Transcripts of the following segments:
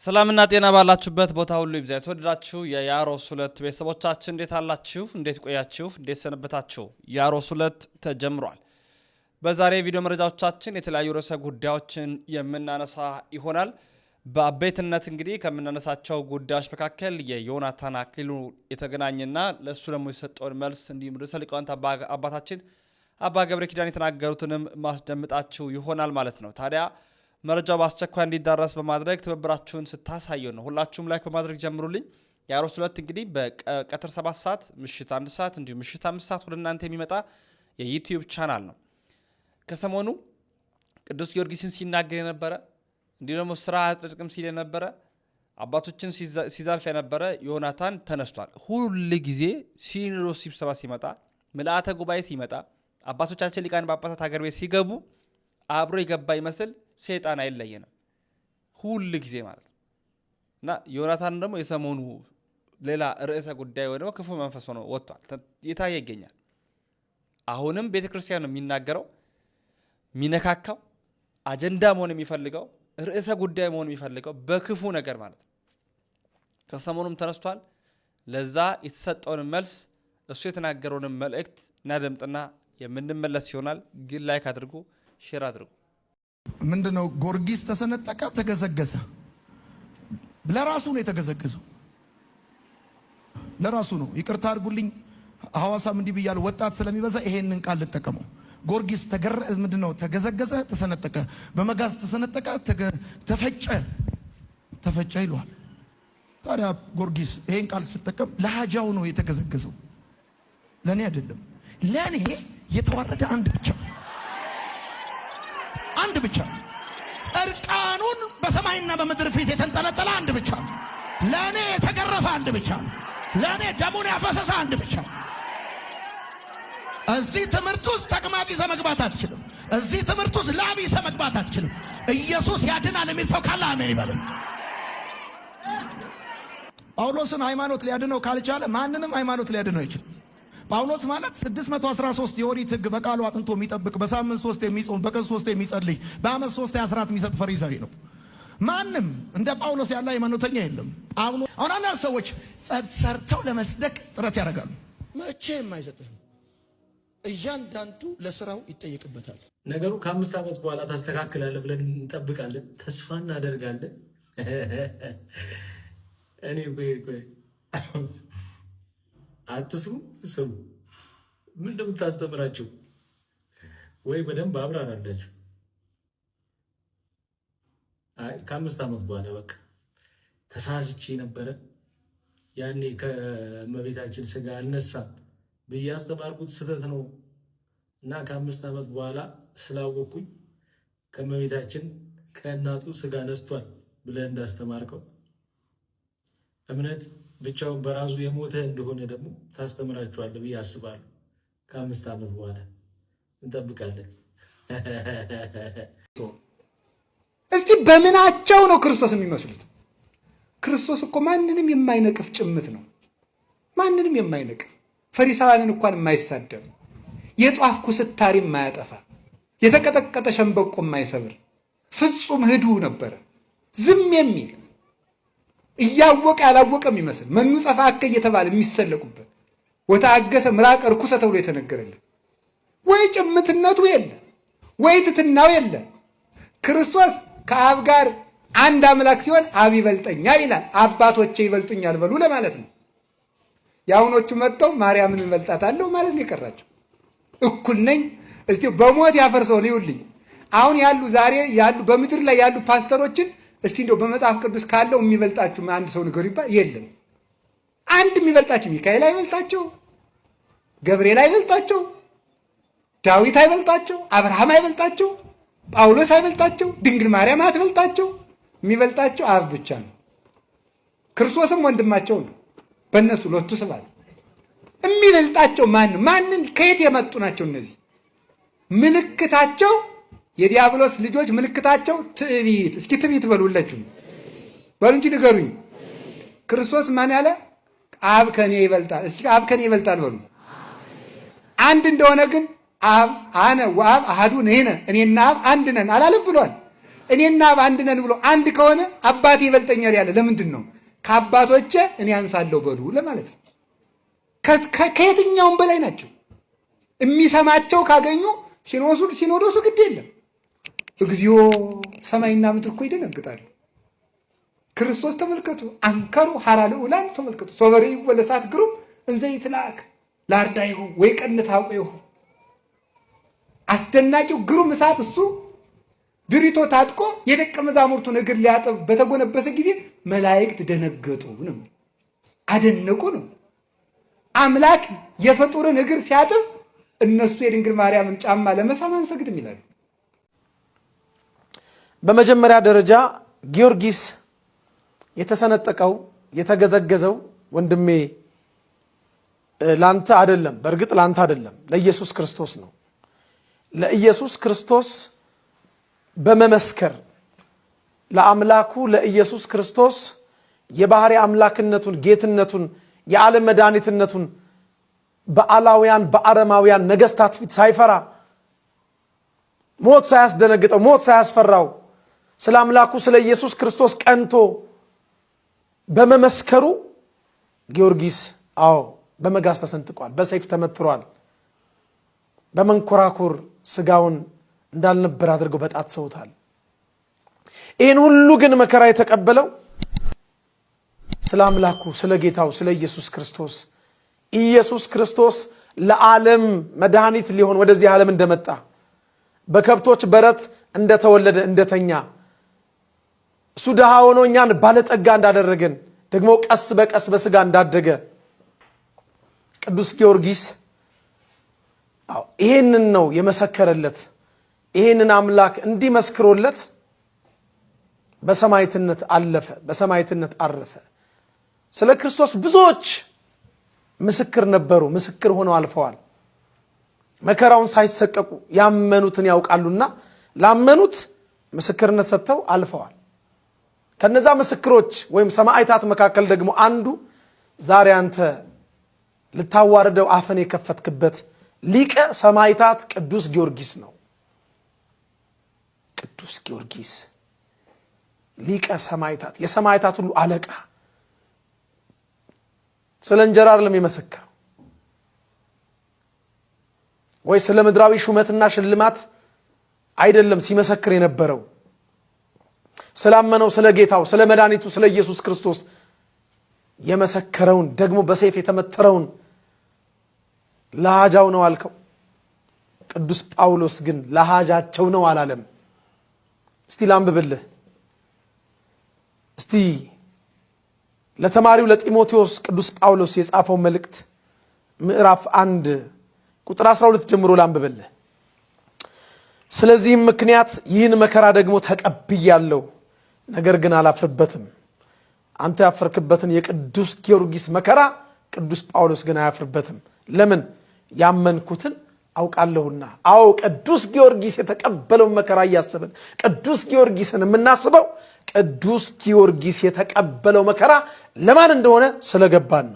ሰላምና ጤና ባላችሁበት ቦታ ሁሉ ይብዛ። የተወደዳችሁ የያሮስ 2 ቤተሰቦቻችን እንዴት አላችሁ? እንዴት ቆያችሁ? እንዴት ሰነበታችሁ? ያሮስ 2 ተጀምሯል። በዛሬ ቪዲዮ መረጃዎቻችን የተለያዩ ርዕሰ ጉዳዮችን የምናነሳ ይሆናል። በአበይትነት እንግዲህ ከምናነሳቸው ጉዳዮች መካከል የዮናታን አክሊሉ የተገናኘና ለሱ ደግሞ የሰጠውን መልስ እንዲሁም ርዕሰ ሊቃውንት አባታችን አባ ገብረ ኪዳን የተናገሩትንም ማስደምጣችሁ ይሆናል ማለት ነው። ታዲያ መረጃው በአስቸኳይ እንዲዳረስ በማድረግ ትብብራችሁን ስታሳዩ ነው። ሁላችሁም ላይክ በማድረግ ጀምሩልኝ። ያሮስ 2 እንግዲህ በቀትር 7 ሰዓት፣ ምሽት 1 ሰዓት እንዲሁም ምሽት 5 ሰዓት ወደ እናንተ የሚመጣ የዩቲዩብ ቻናል ነው። ከሰሞኑ ቅዱስ ጊዮርጊስን ሲናገር የነበረ እንዲሁ ደግሞ ስራ አያጸድቅም ሲል የነበረ አባቶችን ሲዛልፍ የነበረ ዮናታን ተነስቷል። ሁል ጊዜ ሲኖዶስ ስብሰባ ሲመጣ፣ ምልአተ ጉባኤ ሲመጣ፣ አባቶቻችን ሊቃነ ጳጳሳት ሀገር ቤት ሲገቡ አብሮ የገባ ይመስል ሰይጣን አይለየንም ሁል ጊዜ ማለት ነው። እና ዮናታን ደግሞ የሰሞኑ ሌላ ርዕሰ ጉዳይ ወይ ደግሞ ክፉ መንፈስ ሆኖ ወጥቷል፣ የታየ ይገኛል። አሁንም ቤተክርስቲያን ነው የሚናገረው፣ የሚነካካው፣ አጀንዳ መሆን የሚፈልገው፣ ርዕሰ ጉዳይ መሆን የሚፈልገው በክፉ ነገር ማለት ነው። ከሰሞኑም ተነስቷል። ለዛ የተሰጠውን መልስ እሱ የተናገረውን መልእክት እናደምጥና የምንመለስ ይሆናል። ግን ላይክ አድርጉ፣ ሼር አድርጉ። ምንድነው? ጊዮርጊስ ተሰነጠቀ፣ ተገዘገዘ። ለራሱ ነው የተገዘገዘው፣ ለራሱ ነው። ይቅርታ አድርጉልኝ፣ ሐዋሳም እንዲህ ብያለሁ። ወጣት ስለሚበዛ ይሄንን ቃል ልጠቀመው። ጊዮርጊስ ምንድነው? ተገዘገዘ፣ ተሰነጠቀ፣ በመጋዝ ተሰነጠቀ፣ ተፈጨ ይሏል። ታዲያ ጊዮርጊስ ይሄን ቃል ስጠቀም ለሃጃው ነው የተገዘገዘው፣ ለኔ አይደለም። ለኔ የተዋረደ አንድ ብቻ እርቃኑን በሰማይና በምድር ፊት የተንጠለጠለ አንድ ብቻ ነው። ለኔ የተገረፈ አንድ ብቻ ነው። ለኔ ደሙን ያፈሰሰ አንድ ብቻ ነው። እዚህ ትምህርት ውስጥ ተቅማጥ ይዘህ መግባት አትችልም። እዚህ ትምህርት ውስጥ ላብ ይዘህ መግባት አትችልም። ኢየሱስ ያድናል የሚል ሰው ካለ አሜን ይበል። ጳውሎስን ሃይማኖት ሊያድነው ካልቻለ ማንንም ሃይማኖት ሊያድነው አይችልም። ጳውሎስ ማለት 613 የኦሪት ሕግ በቃሉ አጥንቶ የሚጠብቅ፣ በሳምንት 3 የሚጾም፣ በቀን 3 የሚጸልይ፣ በዓመት 3 አስራት የሚሰጥ ፈሪሳዊ ነው። ማንም እንደ ጳውሎስ ያለ ሃይማኖተኛ የለም። ጳውሎስ አሁን አንዳንድ ሰዎች ሰርተው ለመስደቅ ጥረት ያደርጋሉ። መቼም አይሰጥህም። እያንዳንዱ ለስራው ይጠየቅበታል። ነገሩ ከ5 ዓመት በኋላ ታስተካክላለህ ብለን እንጠብቃለን፣ ተስፋ እናደርጋለን። እኔ ቆይ አትስሙ፣ ስሙ። ምን እንደምታስተምራችሁ ወይ በደንብ አብራራላችሁ። ከ5 ዓመት በኋላ በቃ ተሳስቼ ነበረ ያኔ ከእመቤታችን ስጋ አልነሳም ብዬ አስተማርኩት ስህተት ነው እና ከ5 ዓመት በኋላ ስላወቅኩኝ ከእመቤታችን ከእናቱ ስጋ ነስቷል ብለህ እንዳስተማርከው እምነት ብቻውን በራሱ የሞተ እንደሆነ ደግሞ ታስተምራችኋለህ ብዬ አስባለሁ። ከ5 ዓመት በኋላ እንጠብቃለን። እስኪ በምናቸው ነው ክርስቶስ የሚመስሉት? ክርስቶስ እኮ ማንንም የማይነቅፍ ጭምት ነው። ማንንም የማይነቅፍ፣ ፈሪሳውያንን እንኳን የማይሳደብ፣ የጧፍ ኩስታሪ የማያጠፋ፣ የተቀጠቀጠ ሸንበቆ የማይሰብር ፍጹም ህዱ ነበረ። ዝም የሚል እያወቀ ያላወቀ የሚመስል መኑ ጸፋከ እየተባለ የሚሰለቁበት ወታገሰ ምራቅ ርኩሰ ተብሎ የተነገረልን ወይ ጭምትነቱ የለ ወይ ትትናው የለ። ክርስቶስ ከአብ ጋር አንድ አምላክ ሲሆን አብ ይበልጠኛል ይላል። አባቶቼ ይበልጡኛል በሉ ለማለት ነው። የአሁኖቹ መጥተው ማርያምን እንበልጣታለሁ ማለት ነው የቀራቸው። እኩል ነኝ እስቲ በሞት ያፈርሰውን ይውልኝ። አሁን ያሉ ዛሬ ያሉ በምድር ላይ ያሉ ፓስተሮችን እስቲ እንደው በመጽሐፍ ቅዱስ ካለው የሚበልጣችሁ አንድ ሰው ንገሩ ይባል የለም። አንድ የሚበልጣችሁ ሚካኤል አይበልጣቸው፣ ገብርኤል አይበልጣቸው፣ ዳዊት አይበልጣቸው፣ አብርሃም አይበልጣቸው፣ ጳውሎስ አይበልጣቸው፣ ድንግል ማርያም አትበልጣቸው። የሚበልጣቸው አብ ብቻ ነው። ክርስቶስም ወንድማቸው ነው። በእነሱ ሎቱ ስብሐት። የሚበልጣቸው ማንን? ከየት የመጡ ናቸው እነዚህ? ምልክታቸው የዲያብሎስ ልጆች ምልክታቸው ትዕቢት። እስኪ ትዕቢት በሉላችሁ በሉ እንጂ ንገሩኝ። ክርስቶስ ማን ያለ? አብ ከኔ ይበልጣል። እስኪ አብ ከኔ ይበልጣል በሉ። አንድ እንደሆነ ግን አብ አነ ወአብ አሐዱ ነን፣ እኔና አብ አንድ ነን አላለም ብሏል። እኔና አብ አንድ ነን ብሎ አንድ ከሆነ አባቴ ይበልጠኛል ያለ ለምንድን ነው? ከአባቶቼ እኔ አንሳለሁ በሉ ለማለት ነው። ከየትኛውም በላይ ናቸው። የሚሰማቸው ካገኙ ሲኖዶሱ ግድ የለም። እግዚኦ ሰማይና ምድር እኮ ይደነግጣሉ። ክርስቶስ ተመልከቱ፣ አንከሩ ሐራ ልዑላን ተመልከቱ፣ ሶበሬ ወለሳት ግሩም እንዘ ይትላክ ላርዳይሁ ወይ ቀንት አውቀይሁ። አስደናቂው ግሩም እሳት እሱ ድሪቶ ታጥቆ የደቀ መዛሙርቱን እግር ሊያጠብ በተጎነበሰ ጊዜ መላእክት ደነገጡ ነው፣ አደነቁ ነው። አምላክ የፍጡርን እግር ሲያጥብ እነሱ የድንግል ማርያምን ጫማ ለመሳም አንሰግድም ይላሉ። በመጀመሪያ ደረጃ ጊዮርጊስ የተሰነጠቀው የተገዘገዘው ወንድሜ ላንተ አይደለም። በእርግጥ ላንተ አይደለም፣ ለኢየሱስ ክርስቶስ ነው። ለኢየሱስ ክርስቶስ በመመስከር ለአምላኩ ለኢየሱስ ክርስቶስ የባህሪ አምላክነቱን፣ ጌትነቱን፣ የዓለም መድኃኒትነቱን በአላውያን በአረማውያን ነገስታት ፊት ሳይፈራ ሞት ሳያስደነግጠው ሞት ሳያስፈራው ስለ አምላኩ ስለ ኢየሱስ ክርስቶስ ቀንቶ በመመስከሩ ጊዮርጊስ በመጋዝ ተሰንጥቋል፣ በሰይፍ ተመትሯል። በመንኮራኩር ስጋውን እንዳልነበር አድርገው በጣት ሰውታል። ይህን ሁሉ ግን መከራ የተቀበለው ስለ አምላኩ ስለ ጌታው ስለ ኢየሱስ ክርስቶስ ኢየሱስ ክርስቶስ ለዓለም መድኃኒት ሊሆን ወደዚህ ዓለም እንደመጣ በከብቶች በረት እንደተወለደ እንደተኛ እሱ ድሃ ሆኖ እኛን ባለጠጋ እንዳደረገን ደግሞ ቀስ በቀስ በስጋ እንዳደገ ቅዱስ ጊዮርጊስ ይሄንን ነው የመሰከረለት። ይሄንን አምላክ እንዲመስክሮለት በሰማዕትነት አለፈ፣ በሰማዕትነት አረፈ። ስለ ክርስቶስ ብዙዎች ምስክር ነበሩ፣ ምስክር ሆነው አልፈዋል። መከራውን ሳይሰቀቁ ያመኑትን ያውቃሉና ላመኑት ምስክርነት ሰጥተው አልፈዋል። ከነዛ ምስክሮች ወይም ሰማዕታት መካከል ደግሞ አንዱ ዛሬ አንተ ልታዋርደው አፈን የከፈትክበት ሊቀ ሰማዕታት ቅዱስ ጊዮርጊስ ነው። ቅዱስ ጊዮርጊስ ሊቀ ሰማዕታት፣ የሰማዕታት ሁሉ አለቃ። ስለ እንጀራ አይደለም የመሰከረው ወይ ስለ ምድራዊ ሹመትና ሽልማት አይደለም ሲመሰክር የነበረው። ስላመነው ስለ ጌታው ስለ መድኃኒቱ ስለ ኢየሱስ ክርስቶስ የመሰከረውን ደግሞ በሰይፍ የተመተረውን ለሃጃው ነው አልከው። ቅዱስ ጳውሎስ ግን ለሃጃቸው ነው አላለም። እስቲ ላንብብልህ። እስቲ ለተማሪው ለጢሞቴዎስ ቅዱስ ጳውሎስ የጻፈው መልእክት ምዕራፍ 1 ቁጥር 12 ጀምሮ ላንብብልህ። ስለዚህም ምክንያት ይህን መከራ ደግሞ ተቀብያለሁ፣ ነገር ግን አላፍርበትም። አንተ ያፈርክበትን የቅዱስ ጊዮርጊስ መከራ ቅዱስ ጳውሎስ ግን አያፍርበትም። ለምን? ያመንኩትን አውቃለሁና። ቅዱስ ጊዮርጊስ የተቀበለው መከራ እያሰብን ቅዱስ ጊዮርጊስን የምናስበው ቅዱስ ጊዮርጊስ የተቀበለው መከራ ለማን እንደሆነ ስለገባን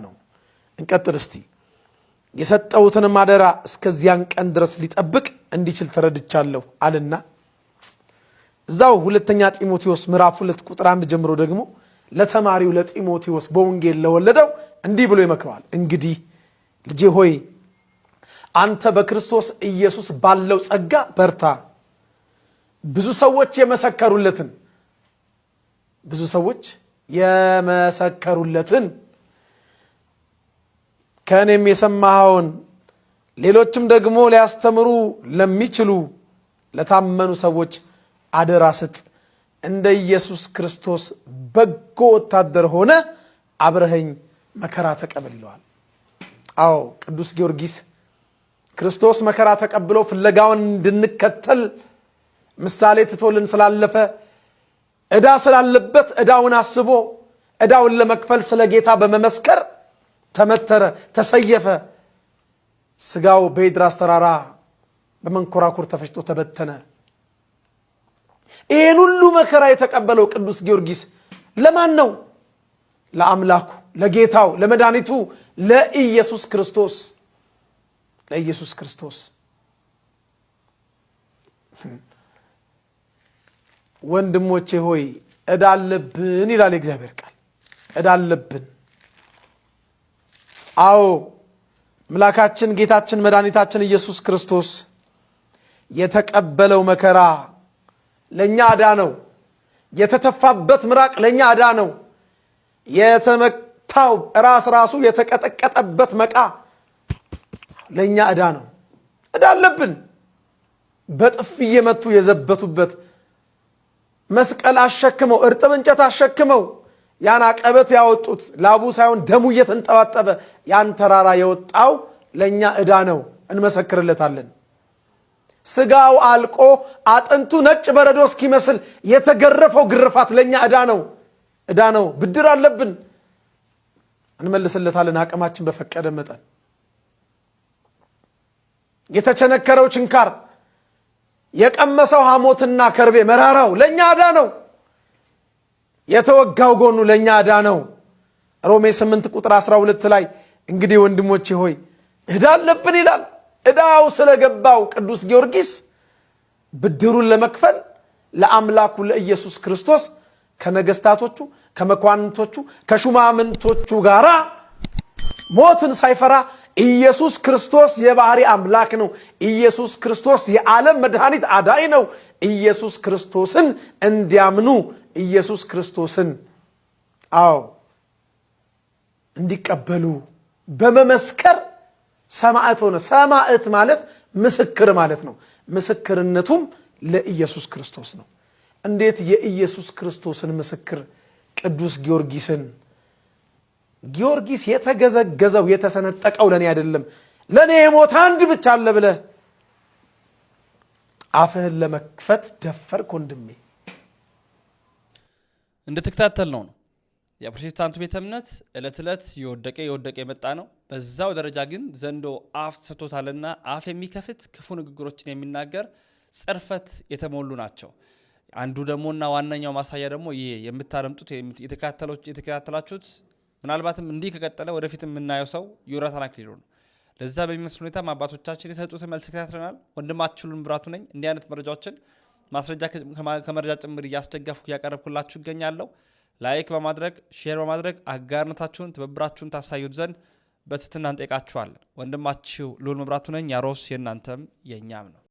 ነው። እንቀጥል እስቲ። የሰጠሁትን አደራ እስከዚያን ቀን ድረስ ሊጠብቅ እንዲችል ተረድቻለሁ አለና እዛው ሁለተኛ ጢሞቴዎስ ምዕራፍ 2 ቁጥር 1 ጀምሮ ደግሞ ለተማሪው ለጢሞቴዎስ በወንጌል ለወለደው እንዲህ ብሎ ይመክረዋል። እንግዲህ ልጄ ሆይ አንተ በክርስቶስ ኢየሱስ ባለው ጸጋ በርታ። ብዙ ሰዎች የመሰከሩለትን ከእኔም የሰማኸውን ሌሎችም ደግሞ ሊያስተምሩ ለሚችሉ ለታመኑ ሰዎች አደራ ስጥ። እንደ ኢየሱስ ክርስቶስ በጎ ወታደር ሆነ አብረኸኝ መከራ ተቀበል ይለዋል። ቅዱስ ጊዮርጊስ ክርስቶስ መከራ ተቀብሎ ፍለጋውን እንድንከተል ምሳሌ ትቶልን ስላለፈ ዕዳ ስላለበት ዕዳውን አስቦ ዕዳውን ለመክፈል ስለ ጌታ በመመስከር ተመተረ፣ ተሰየፈ። ስጋው በኤድራስ ተራራ በመንኮራኩር ተፈጭቶ ተበተነ። ይህን ሁሉ መከራ የተቀበለው ቅዱስ ጊዮርጊስ ለማን ነው? ለአምላኩ ለጌታው ለመድኃኒቱ ለኢየሱስ ክርስቶስ ወንድሞቼ ሆይ ዕዳ አለብን ይላል የእግዚአብሔር ቃል። ዕዳ አለብን። አዎ አምላካችን ጌታችን መድኃኒታችን ኢየሱስ ክርስቶስ የተቀበለው መከራ ለኛ ዕዳ ነው። የተተፋበት ምራቅ ለኛ ዕዳ ነው። የተመታው ራሱ የተቀጠቀጠበት መቃ ለኛ ዕዳ ነው። ዕዳ አለብን። በጥፊ እየመቱ የዘበቱበት መስቀል አሸክመው እርጥብ እንጨት አሸክመው ያን አቀበት ያወጡት ላቡ ሳይሆን ደሙ እየተንጠባጠበ ያን ተራራ የወጣው ለኛ ዕዳ ነው። እንመሰክርለታለን። ስጋው አልቆ አጥንቱ ነጭ በረዶ እስኪመስል የተገረፈው ግርፋት ለኛ ዕዳ ነው። ዕዳ ነው። ብድር አለብን። እንመልስለታለን አቅማችን በፈቀደ መጠን። የተቸነከረው ችንካር የቀመሰው ሐሞትና ከርቤ መራራው ለኛ ዕዳ ነው። የተወጋው ጎኑ ለኛ ዕዳ ነው። ሮሜ 8 ቁጥር 12 ላይ እንግዲህ ወንድሞቼ ሆይ ዕዳ አለብን ይላል። ዕዳው ስለገባው ቅዱስ ጊዮርጊስ ብድሩን ለመክፈል ለአምላኩ ለኢየሱስ ክርስቶስ ከነገስታቶቹ ከመኳንንቶቹ ከሹማምንቶቹ ጋራ ሞትን ሳይፈራ ኢየሱስ ክርስቶስ የባህሪ አምላክ ነው። ኢየሱስ ክርስቶስ የዓለም መድኃኒት አዳይ ነው። ኢየሱስ ክርስቶስን እንዲያምኑ ኢየሱስ ክርስቶስን እንዲቀበሉ በመመስከር ሰማዕት ሆነ። ሰማዕት ማለት ምስክር ማለት ነው። ምስክርነቱም ለኢየሱስ ክርስቶስ ነው። እንዴት የኢየሱስ ክርስቶስን ምስክር ቅዱስ ጊዮርጊስ የተገዘገዘው የተሰነጠቀው ለኔ አይደለም ለኔ የሞት አንድ ብቻ አለ ብለህ አፍህን ለመክፈት ደፈርክ ወንድሜ። እንደተከታተል ነው የፕሮቴስታንቱ ቤተ እምነት ዕለት ዕለት የወደቀ የመጣ ነው። በዛው ደረጃ ግን ዘንዶ አፍ ተሰጥቶታልና አፍ የሚከፍት ክፉ ንግግሮችን የሚናገር ጽርፈት የተሞሉ ናቸው። አንዱ ደሞና ዋነኛው ማሳያ ደግሞ ይሄ የምታረምጡት የተከታተላችሁት ምናልባትም እንዲህ ከቀጠለ ወደፊት የምናየው ሰው ዮናታን አክሊሉ ነው። ለዛ በሚመስል ሁኔታ አባቶቻችን የሰጡትን መልስ ተከታትለናል። ወንድማችሁ ብራቱ ነኝ። እንዲህ አይነት መረጃዎችን ማስረጃ ከመረጃ ጭምር እያስደገፍኩ ያቀረብኩላችሁ ይገኛለሁ። ላይክ በማድረግ ሼር በማድረግ አጋርነታችሁን ትብብራችሁን ታሳዩት ዘንድ በትህትና እንጠይቃችኋለን። ወንድማችሁ ልዑል መብራቱ ነኝ። ያሮስ የእናንተም የእኛም ነው።